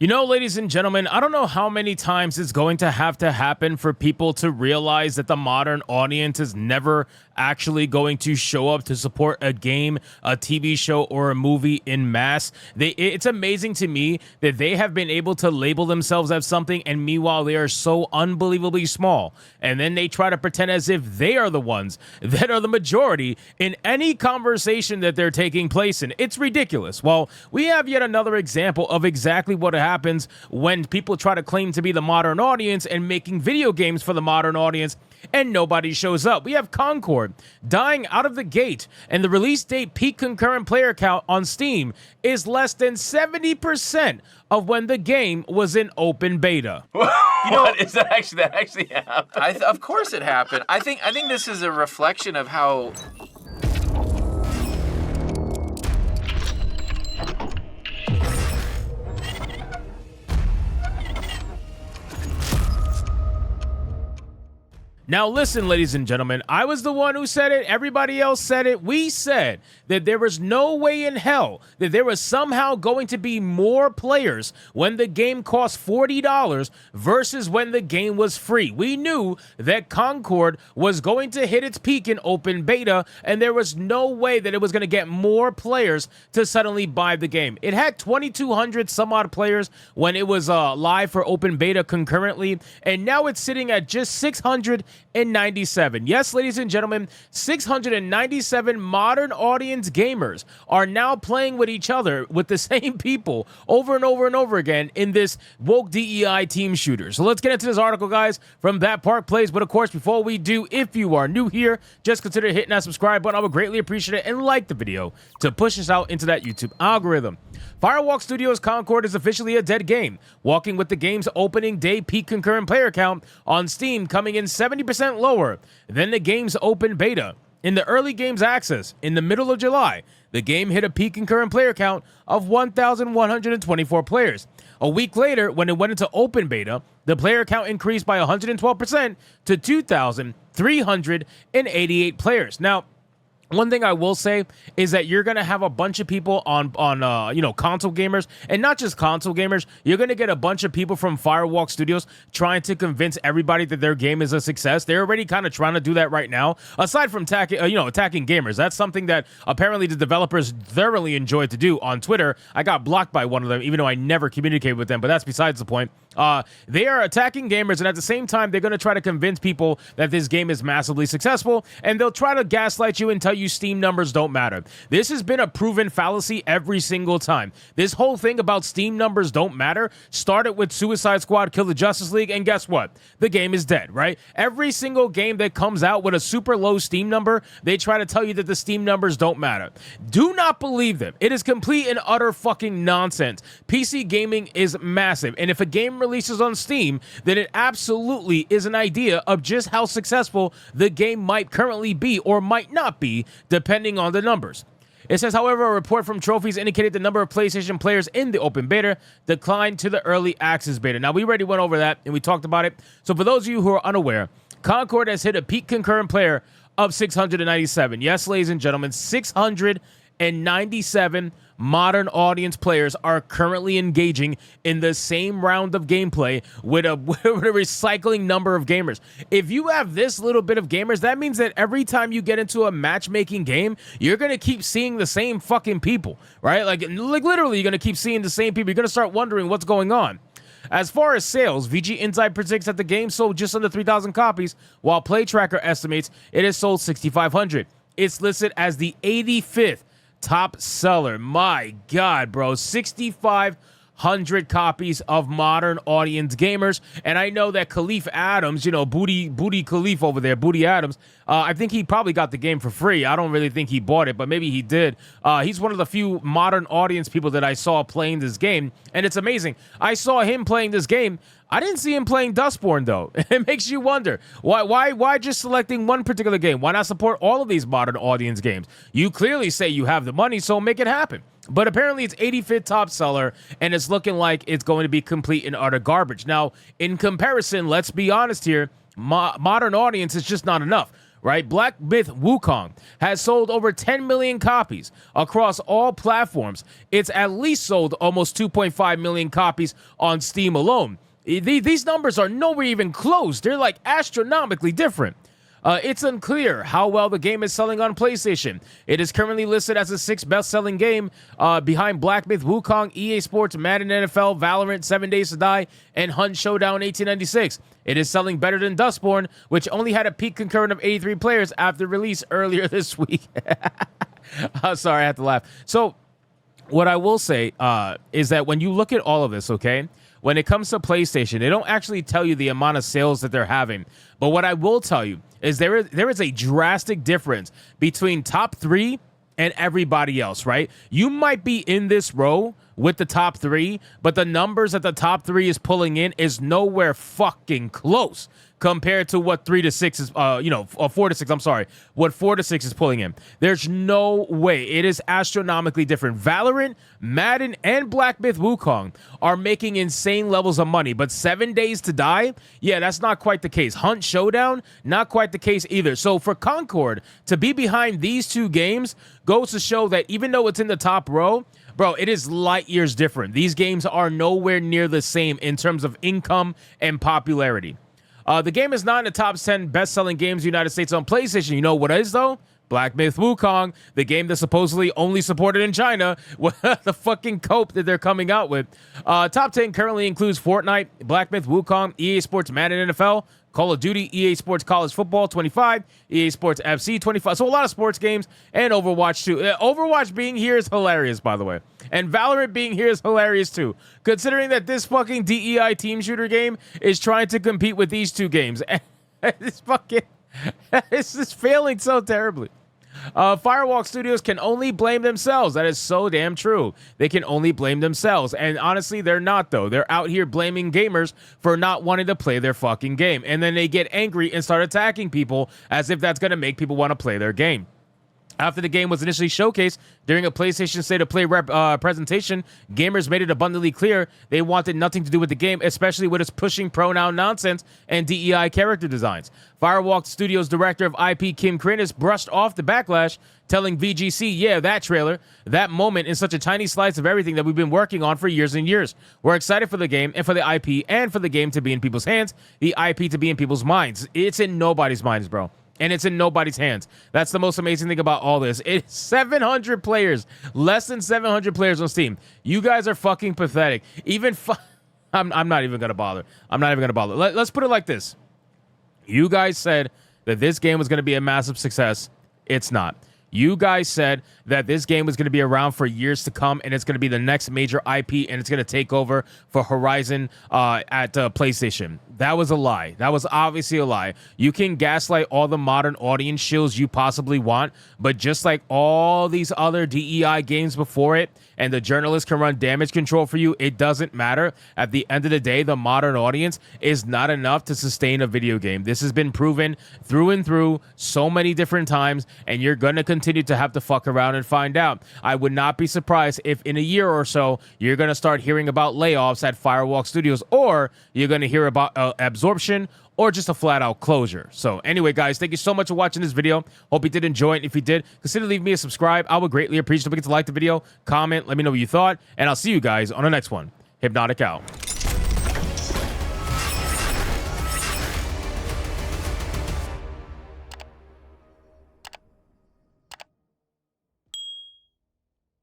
You know, ladies and gentlemen, I don't know how many times it's going to happen for people to realize that the modern audience is never actually going to show up to support a game, a TV show, or a movie in mass. It's amazing to me that they have been able to label themselves as something, and meanwhile they are so unbelievably small. And then they try to pretend as if they are the ones that are the majority in any conversation that they're taking place in. It's ridiculous. Well, we have yet another example of exactly what happens when people try to claim to be the modern audience and making video games for the modern audience, and nobody shows up. We have Concord dying out of the gate, and the release date peak concurrent player count on Steam is less than 70% of when the game was in open beta. You know, is that actually happened? Of course it happened. I think this is a reflection of how Now listen, ladies and gentlemen, I was the one who said it. Everybody else said it. We said that there was no way in hell that there was somehow going to be more players when the game cost $40 versus when the game was free. We knew that Concord was going to hit its peak in open beta, and there was no way that it was going to get more players to suddenly buy the game. It had 2,200 some odd players when it was live for open beta concurrently, and now it's sitting at just 697. Yes, ladies and gentlemen, 697 modern audience gamers are now playing with each other, with the same people, over and over and over again in this woke DEI team shooter. So let's get into this article, guys, from That Park Plays. But of course, before we do, if you are new here, just consider hitting that subscribe button. I would greatly appreciate it, and like the video to push us out into that YouTube algorithm. Firewalk Studios' Concord is officially a dead game, walking with the game's opening day peak concurrent player count on Steam coming in 70% lower than the game's open beta. In the early game's access, in the middle of July, the game hit a peak concurrent player count of 1,124 players. A week later, when it went into open beta, the player count increased by 112% to 2,388 players. Now, one thing I will say is that you're going to have a bunch of people on console gamers, and not just console gamers. You're going to get a bunch of people from Firewalk Studios trying to convince everybody that their game is a success. They're already kind of trying to do that right now. Aside from attacking gamers, that's something that apparently the developers thoroughly enjoy to do on Twitter. I got blocked by one of them, even though I never communicated with them, but that's besides the point. They are attacking gamers, and at the same time, they're going to try to convince people that this game is massively successful, and they'll try to gaslight you and tell you Steam numbers don't matter. This has been a proven fallacy every single time. This whole thing about Steam numbers don't matter started with Suicide Squad Kill the Justice League, and guess what? The game is dead, right? Every single game that comes out with a super low Steam number, they try to tell you that the Steam numbers don't matter. Do not believe them. It is complete and utter fucking nonsense. PC gaming is massive, and if a game releases on Steam, then it absolutely is an idea of just how successful the game might currently be or might not be, depending on the numbers. It says, however, a report from Trophies indicated the number of PlayStation players in the open beta declined to the early access beta. Now, we already went over that, and we talked about it. So for those of you who are unaware, Concord has hit a peak concurrent player of 697. Yes, ladies and gentlemen, 697 modern audience players are currently engaging in the same round of gameplay with a recycling number of gamers. If you have this little bit of gamers, that means that every time you get into a matchmaking game, you're going to keep seeing the same fucking people, right? Like literally, you're going to keep seeing the same people. You're going to start wondering what's going on. As far as sales, VG Insight predicts that the game sold just under 3,000 copies, while Play Tracker estimates it has sold 6,500. It's listed as the 85th top seller. My God, bro. 6,500 copies of modern audience gamers. And I know that Khalif Adams, Booty Khalif over there, Booty Adams, I think he probably got the game for free. I don't really think he bought it, but maybe he did. He's one of the few modern audience people that I saw playing this game, and it's amazing. I saw him playing this game. I didn't see him playing Dustborn, though. It makes you wonder, why just selecting one particular game? Why not support all of these modern audience games? You clearly say you have the money, so make it happen. But apparently it's 85th top seller, and it's looking like it's going to be complete and utter garbage. Now, in comparison, let's be honest here, modern audience is just not enough. right? Black Myth Wukong has sold over 10 million copies across all platforms. It's at least sold almost 2.5 million copies on Steam alone. These numbers are nowhere even close. They're like astronomically different. It's unclear how well the game is selling on PlayStation. It is currently listed as the 6th best-selling game behind Black Myth Wukong, EA Sports, Madden NFL, Valorant, 7 Days to Die, and Hunt Showdown 1896. It is selling better than Dustborn, which only had a peak concurrent of 83 players after release earlier this week. Sorry, I have to laugh. So, what I will say is that when you look at all of this, okay, when it comes to PlayStation, they don't actually tell you the amount of sales that they're having. But what I will tell you is there is a drastic difference between top 3 and everybody else, right? You might be in this row with the top 3, but the numbers that the top 3 is pulling in is nowhere fucking close compared to what 3 to 6 is, 4 to 6, I'm sorry, what 4 to 6 is pulling in. There's no way. It is astronomically different. Valorant, Madden, and Black Myth Wukong are making insane levels of money, but 7 Days to Die, yeah, that's not quite the case. Hunt Showdown, not quite the case either. So for Concord to be behind these two games goes to show that even though it's in the top row, bro, it is light years different. These games are nowhere near the same in terms of income and popularity. The game is not in the top 10 best-selling games in the United States on PlayStation. You know what is, though? Black Myth Wukong, the game that's supposedly only supported in China. The fucking cope that they're coming out with. Top 10 currently includes Fortnite, Black Myth Wukong, EA Sports Madden NFL, Call of Duty, EA Sports College Football 25, EA Sports FC 25. So a lot of sports games, and Overwatch too. Overwatch being here is hilarious, by the way. And Valorant being here is hilarious too. Considering that this fucking DEI team shooter game is trying to compete with these two games. It's just failing so terribly. Firewalk Studios can only blame themselves. That is so damn true. They can only blame themselves. And honestly, they're not, though. They're out here blaming gamers for not wanting to play their fucking game. And then they get angry and start attacking people as if that's going to make people want to play their game. After the game was initially showcased during a PlayStation State of Play presentation, gamers made it abundantly clear they wanted nothing to do with the game, especially with its pushing pronoun nonsense and DEI character designs. Firewalk Studios director of IP Kim Krinis brushed off the backlash, telling VGC, yeah, that trailer, that moment in such a tiny slice of everything that we've been working on for years and years. We're excited for the game and for the IP and for the game to be in people's hands, the IP to be in people's minds. It's in nobody's minds, bro. And it's in nobody's hands. That's the most amazing thing about all this. It's 700 players, less than 700 players on Steam. You guys are fucking pathetic. I'm not even gonna bother. I'm not even gonna bother. Let's put it like this. You guys said that this game was gonna be a massive success. It's not. You guys said that this game was going to be around for years to come, and it's going to be the next major IP, and it's going to take over for Horizon at PlayStation. That was a lie. That was obviously a lie. You can gaslight all the modern audience shields you possibly want, but just like all these other DEI games before it, and the journalists can run damage control for you, it doesn't matter. At the end of the day, the modern audience is not enough to sustain a video game. This has been proven through and through so many different times, and you're going to continue to have to fuck around and find out. I would not be surprised if in a year or so, you're going to start hearing about layoffs at Firewalk Studios, or you're going to hear about absorption, or just a flat-out closure. So anyway, guys, thank you so much for watching this video. Hope you did enjoy it. If you did, consider leaving me a subscribe. I would greatly appreciate it. Don't forget to like the video, comment, let me know what you thought, and I'll see you guys on the next one. Hypnotic out.